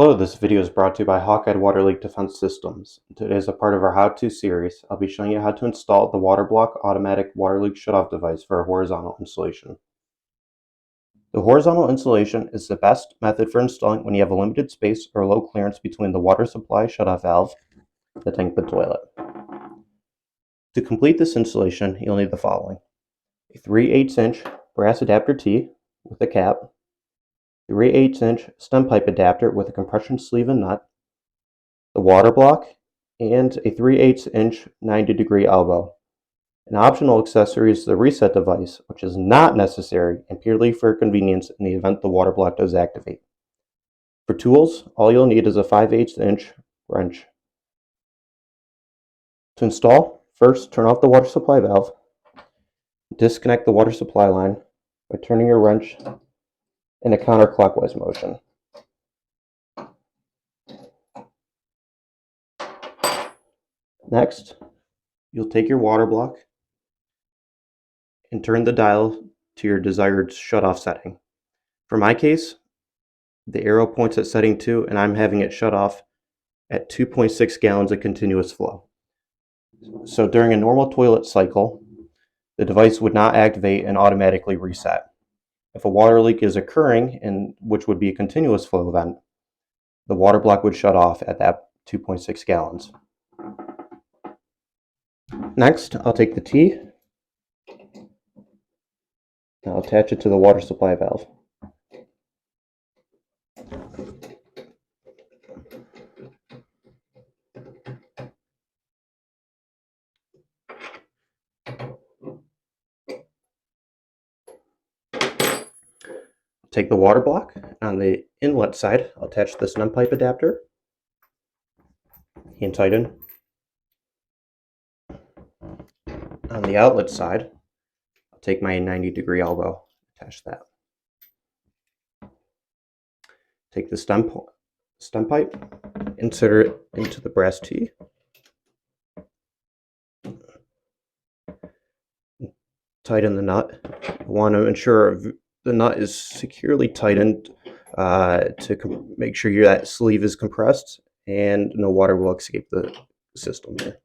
Hello, this video is brought to you by Hawkeye Water Leak Defense Systems. Today, as a part of our how-to series, I'll be showing you how to install the WaterBlock automatic water leak shutoff device for a horizontal installation. The horizontal installation is the best method for installing when you have a limited space or low clearance between the water supply shutoff valve, the tank, and the toilet. To complete this installation, you'll need the following: a 3/8" brass adapter T with a cap, 3/8" stem pipe adapter with a compression sleeve and nut, the water block, and a 3/8" 90-degree elbow. An optional accessory is the reset device, which is not necessary and purely for convenience in the event the water block does activate. For tools, all you'll need is a 5/8" wrench. To install, first turn off the water supply valve. Disconnect the water supply line by turning your wrench in a counterclockwise motion. Next, you'll take your water block and turn the dial to your desired shutoff setting. For my case, the arrow points at setting 2, and I'm having it shut off at 2.6 gallons of continuous flow. So during a normal toilet cycle, the device would not activate and automatically reset. If a water leak is occurring, which would be a continuous flow event, the water block would shut off at that 2.6 gallons. Next, I'll take the T and I'll attach it to the water supply valve. Take the water block. On the inlet side, I'll attach the stem pipe adapter and tighten. On the outlet side, I'll take my 90-degree elbow, attach that. Take the stem pipe, insert it into the brass T. Tighten the nut. You want to ensure the nut is securely tightened to make sure that sleeve is compressed and no water will escape the system here.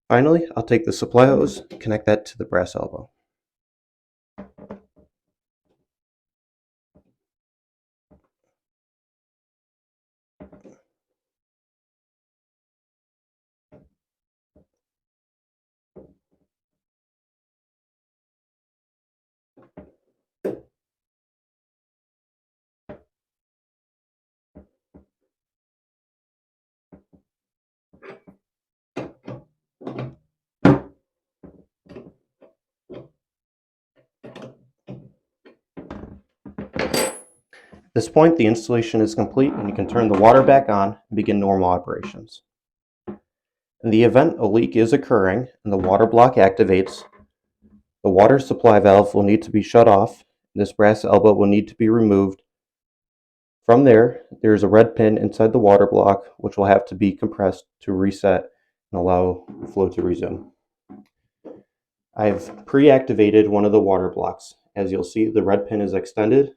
Finally, I'll take the supply hose, connect that to the brass elbow. At this point, the installation is complete and you can turn the water back on and begin normal operations. In the event a leak is occurring and the water block activates, the water supply valve will need to be shut off. This brass elbow will need to be removed. From there is a red pin inside the water block which will have to be compressed to reset and allow flow to resume. I've pre-activated one of the water blocks. As you'll see, the red pin is extended.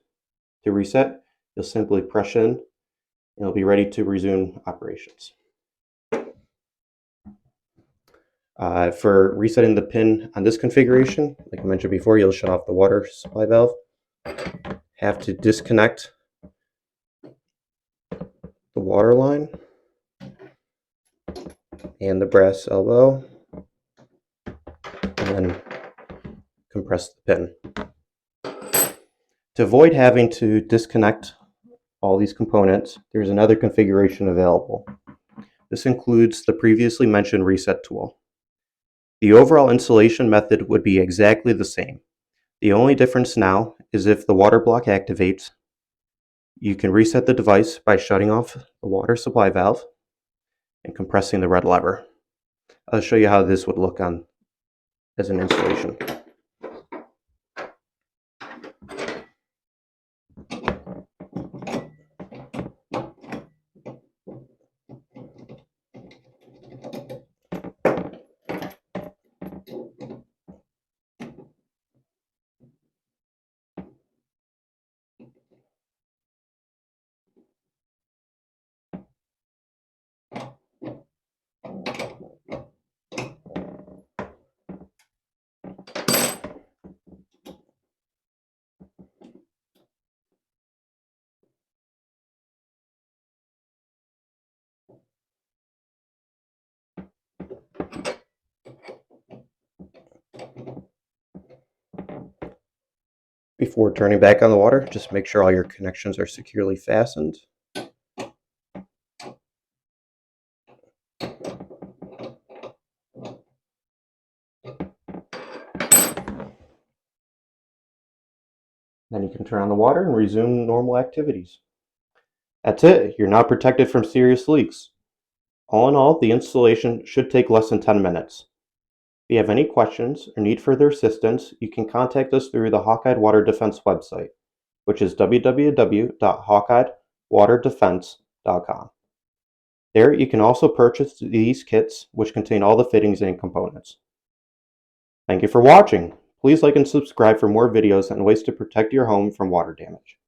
To reset, you'll simply press in and it'll be ready to resume operations. For resetting the pin on this configuration, like I mentioned before, you'll shut off the water supply valve. Have to disconnect the water line and the brass elbow, and then compress the pin. To avoid having to disconnect all these components, there's another configuration available. This includes the previously mentioned reset tool. The overall installation method would be exactly the same. The only difference now is if the water block activates, you can reset the device by shutting off the water supply valve and compressing the red lever. I'll show you how this would look as an installation. Before turning back on the water, just make sure all your connections are securely fastened. Then you can turn on the water and resume normal activities. That's it, you're now protected from serious leaks. All in all, the installation should take less than 10 minutes. If you have any questions or need further assistance, you can contact us through the Hawkeye Water Defense website, which is www.hawkeyewaterdefense.com. There, you can also purchase these kits, which contain all the fittings and components. Thank you for watching. Please like and subscribe for more videos on ways to protect your home from water damage.